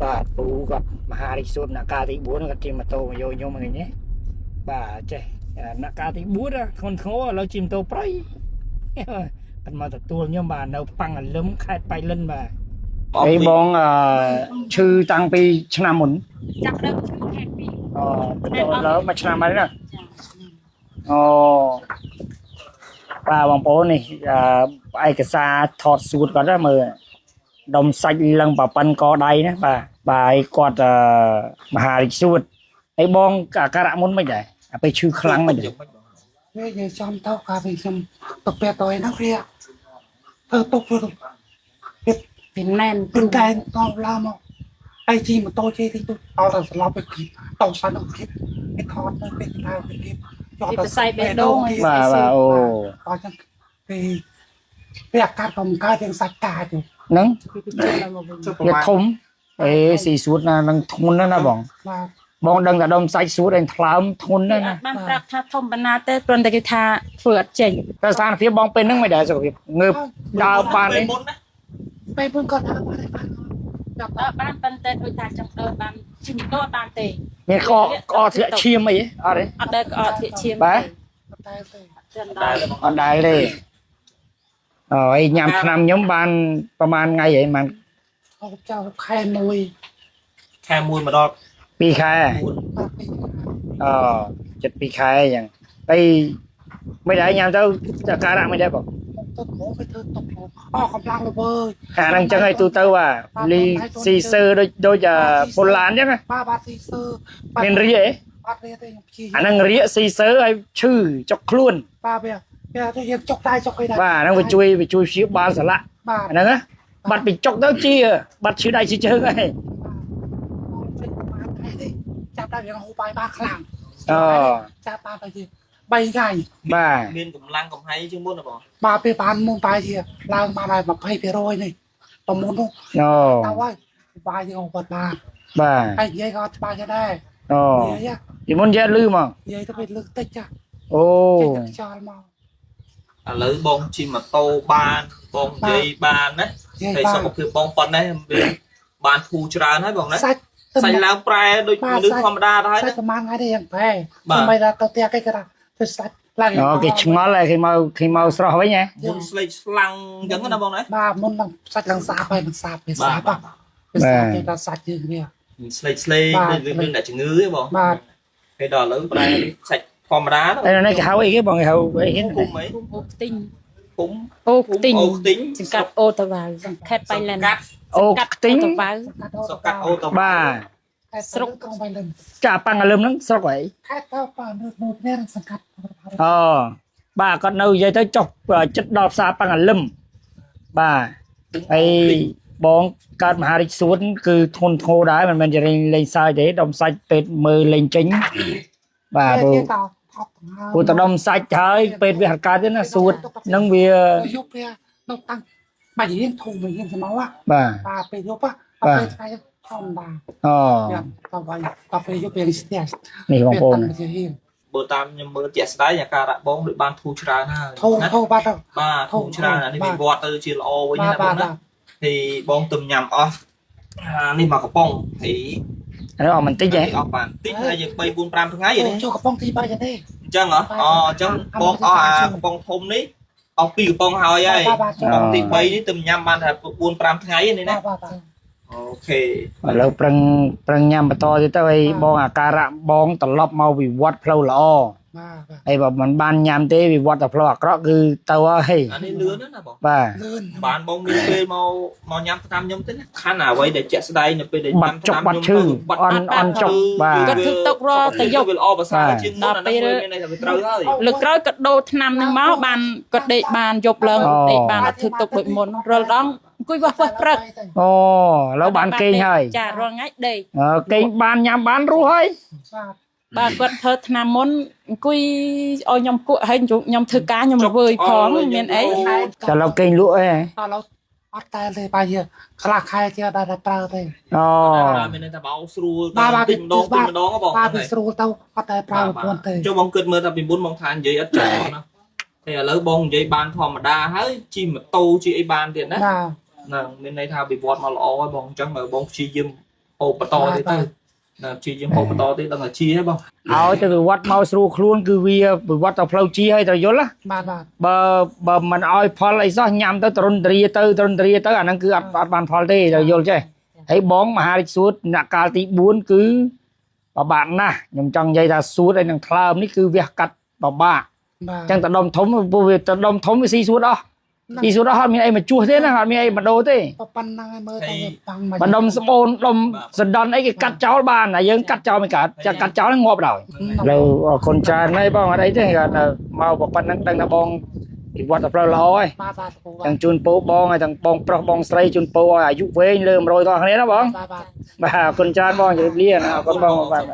បាទពូគាត់មហារិសុទ្ធអ្នកការទី4គាត់ជិះម៉ូតូមកយកខ្ញុំហ្នឹងណាបាទចេះអ្នកការទី4ធ្ងន់ធ្ងរឥឡូវជិះម៉ូតូប្រៃគាត់មកទទួលខ្ញុំបាទនៅប៉ាំងអលឹមខេត្តបៃលិនបាទអីបងឈឺតាំងពីឆ្នាំមុនចាប់ដើមឈឺខេត្តពីអូឥឡូវមួយឆ្នាំហើយណាអូបាទបងប្អូននេះឯកសារថតសួតគាត់ណាមើលដុំសាច់លឹងប៉ប៉ិនកដៃណាបាទបាទឯគាត់មហារិទ្ធសួតហើយបងអាការៈមុនមិនដែរអាពេលឈឺខ្លាំងមិនដែរវានិយាយចំទៅកាលពីខ្ញុំទៅពេទ្យទៅហ្នឹងវាទៅទុកពីណែនពីតែតបឡាមកហើយជីម៉ូតូជិះទីទៅអត់ទៅស្លាប់ទៅគីតោសានទៅគីគេថតទៅពេលឡើងទៅគីពីបស័យបេះដូងបាទបាទអូអញ្ចឹងពីអាកាសកំកើតទាំងសាច់កាជហ្នឹងវាធំអេស៊ីសួតណានឹងធ្ងន់ណាបងបាទបងដឹងតែដុំសាច់សួតឯងថ្លើមធ្ងន់ណាបានប្រាប់ថាធំបណ្ណាទេគ្រាន់តែគេថាធ្វើអត់ចេញតែស្ថានភាពបងពេលហ្នឹងមិនដែរសុខភាពងើបដើរបានទេពេលមុនគាត់ដើរបានចាប់បានប៉ុន្តែដូចថាចង់ដើរបានជិះម៉ូតូបានទេមានកកធ្លាក់ឈាមអីអត់ទេអត់ដែរកធ្លាក់ឈាមបាទអត់ដែរទេហើយញ៉ាំឆ្នាំខ្ញុំបានប្រហែលថ្ងៃហីបានអូចៅខែ1មកដល់2ខែអូចិត្ត2ខែអញ្ចឹងហើយមិនដែរញ៉ាំទៅអាការៈមិនដែរបងទៅមកទៅទុកអស់កម្លាំងល្វើយអាហ្នឹងអញ្ចឹងឲ្យទូទៅលីស៊ីសឺដូចពូឡានអញ្ចឹងបាទស៊ីសឺមានរៀកអត់រៀកទេខ្ញុំព្យាអាហ្នឹងរៀកស៊ីសឺឲ្យឈឺចុកខ្លួនបាទវាទៅយើងចុកដៃចុកអីដែរបាទហ្នឹងវាជួយព្យាបាលសន្លាក់ហ្នឹងណាបាត់ពីចុកទៅជាបាត់ឈឺដៃឈឺជើងហើយចាប់ដល់យើងហូបបាយបានខ្លាំងអូចាប់បានទៅជា3ថ្ងៃបាទមានកម្លាំងកំហៃជាងមុនបងបាទពេលបានមុនបាយជាឡើងបានហើយ20%នេះប្រមុននោះអូទៅហើយបាយយើងហូបបានបាទហើយនិយាយក៏ច្បាស់ដែរអូពីមុននិយាយលឺមកនិយាយទៅពេលលើកតិចចាអូចោលមកឥឡូវបងជិះម៉ូតូបានបងនិយាយបានណាហើយសុខភាពបងប៉ុណ្ណេះបានធូរច្រើនហើយបងណាសាច់ឡើងប្រែដូចមនុស្សធម្មតាទៅហើយសាច់ប្រហែលថ្ងៃទេយ៉ាងប្រែមិនថាទៅផ្ទះគេគាត់ថាទៅសាច់ឡើងអូគេឆ្ងល់ហើយគេមកស្រស់វិញហ៎មុនស្លេកស្លាំងអញ្ចឹងណាបងណាបាទមុននឹងសាច់ឡើងសាបហើយនឹងសាបវាសាបបាទវាសាបគេថាសាច់យើងនេះស្លេករឿងអ្នកជំងឺទេបងបាទគេដល់ឥឡូវប្រែសាច់ធម្មតាទៅនេះគេហៅអីគេបងគេហៅអីគេគុំអីអូខ្ទិញគុំអូខ្ទិញសង្កាត់អូតវ៉ៅខេត្តបៃលិនអូខ្ទិញសង្កាត់អូតបាទស្រុកក្រុងបៃលិនចាប៉ាំងអលឹមហ្នឹងស្រុកអីខេត្តតើប៉ានៅនេះសង្កាត់អូបាទគាត់នៅនិយាយទៅចុះចិត្តដល់ផ្សារប៉ាំងអលឹមបាទហើយបងកើតមហារិទ្ធសួនគឺធនធ្ងរដែរមិនមែនជាលេងសើចទេដុំសាច់ពេទ្យមើលលេងចេញបាទព្រោះតដុំសាច់ហើយពេទ្យវាហកើតទេណាសួតនឹងវាយប់វានៅតាំងបាយរៀងធំវិញស្មោបាទពេលយប់ពេលថ្ងៃធម្មតាអូទៅបាយទៅពេលយប់ពេលស្ទះនេះបងប្អូនបើតាមខ្ញុំមើលជាក់ស្ដែងអាការៈបងដូចបានធូរច្រើនហើយធូរបាទធូរច្រើនអានេះវាវត្តទៅជាល្អវិញណាបងណាthìបងទំញ៉ាំអស់នេះមកកំប៉ុងthìអស់បន្តិចហ៎អស់បានតិចហើយយើង3 4 5ថ្ងៃនេះចូលកំប៉ុងទី3ទេអញ្ចឹងហ៎អូអញ្ចឹងបងអស់អាកំប៉ុងធំនេះអស់2កំប៉ុងហើយកំប៉ុងទី3នេះទំញ៉ាំបានតែ4 5ថ្ងៃនេះណាអូខេឥឡូវប្រឹងញ៉ាំបន្តទៀតទៅឲ្យបងអាការៈបងត្រឡប់មកវិវត្តផ្លូវល្អហើយបើមិនបានញ៉ាំទេវិវត្តតែផ្លូវអាក្រក់គឺទៅហើយអានេះលឿនណាបងបាទបានបងមានពេលមកញ៉ាំតាមខ្ញុំទេណាខានអ្វីដែលជាក់ស្ដែងនៅពេលដែលញ៉ាំតាមខ្ញុំបាត់ឈឺអន់ចុកបាទគាត់ធ្វើទុករទៅយកវាល្អប្រសើរជាងមុនអានេះមានន័យថាវាត្រូវហើយលើកក្រោយគាត់ដូរថ្នាំនឹងមកបានគាត់ដេកបានយប់ឡើងដេកបានធ្វើទុកដូចមុនរាល់ដងអង្គុយវ៉ាស់ព្រឹកអូឥឡូវបានគេងហើយចារាល់ថ្ងៃដេកគេងបានញ៉ាំបានរស់ហើយបាទគាត់ធ្វើថ្នាំមុនអង្គុយឲ្យខ្ញុំគក់ហើយខ្ញុំធ្វើការខ្ញុំល្វើយផងមានអីតែឡូវគេងលក់អីតើឡូវអត់តែទេបាយខ្លះខែទៀតដល់តែប្រើទេអូមានន័យថាបោស្រួលតែម្ដងបងបាទវាស្រួលទៅអត់តែប្រើប្រព័ន្ធទេចុះបងគិតមើលថាពីមុនបងថានិយាយអត់ចាស់ណាតែឥឡូវបងនិយាយបានធម្មតាហើយជិះម៉ូតូជិះអីបានទៀតណាហ្នឹងមានន័យថាវិវត្តមកល្អហើយបងអញ្ចឹងបើបងព្យាយាម ពោបតទេទៅជីយើងពោបតទេដល់តែជីហ៎បង ឲ្យទៅវិវត្តមកស្រួលខ្លួនគឺវាវិវត្តទៅផ្លូវជីឲ្យត្រូវយល់ណា បាទ បើមិនឲ្យផលអីសោះញ៉ាំទៅទរុនទ្រាទៅអាហ្នឹងគឺអត់បានផលទេត្រូវយល់ចេះហើយបងមហារាជសួតអ្នកកាលទី4គឺបបាក់ណាស់ខ្ញុំចង់និយាយថាសួតឯនឹងថ្លើមនេះគឺវះកាត់បបាក់ បាទ អញ្ចឹងតដុំធំពួកវាតដុំធំវាស៊ីសួតអស់ស៊ីសួតអស់អត់មានអីមកជួសទេណាអត់មានអីមកដូរទេ ប៉ុណ្ណឹងឲ្យមើលទៅបាំង បណ្ដុំស្បូនដុំសណ្ដន់អីគេកាត់ចោលបានតែយើងកាត់ចោលមិនកើតចាកាត់ចោលងាប់ដល់លើអរគុណច្រើនហើយបងអត់អីទេគាត់មកប៉ុណ្ណឹងដឹងថាបងវិវត្តទៅផ្លូវល្អហើយ បាទគ្រូបា ទាំង ទ ជូនពរបងហើយទាំងបងប្រុសបងស្រីជូនពរឲ្យអាយុវែងលើ100តគ្នាណាបង បាទ បាទអរគុណច្រើនបងជម្រាបលាណាអរគុណបងបាទ